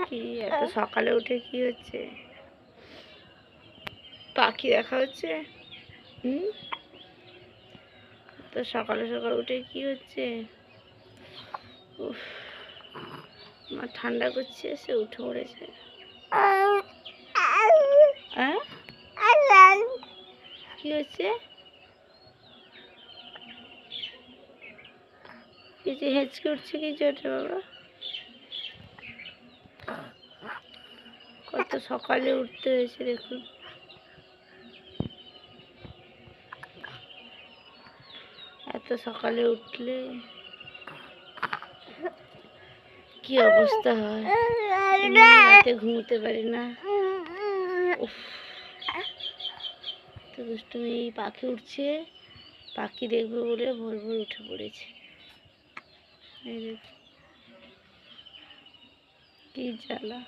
কি এত সকালে উঠে কি হচ্ছে? পাখি দেখা হচ্ছে? তো সকালে সকালে উঠে কি হচ্ছে? উফ, আমার ঠান্ডা করছে, সে উঠে পড়েছে। কি হচ্ছে? কিছু হেঁচকে উঠছে কিছু ওঠে বাবা? কত সকালে উঠতে হয়েছে দেখুন। এত সকালে উঠলে কি অবস্থা হয়, রাতে ঘুমোতে পারি না। তো দুষ্টুমি পাখি উঠছে, পাখি দেখবে বলে ভোর ভোর উঠে পড়েছে। এই কি জ্বালা।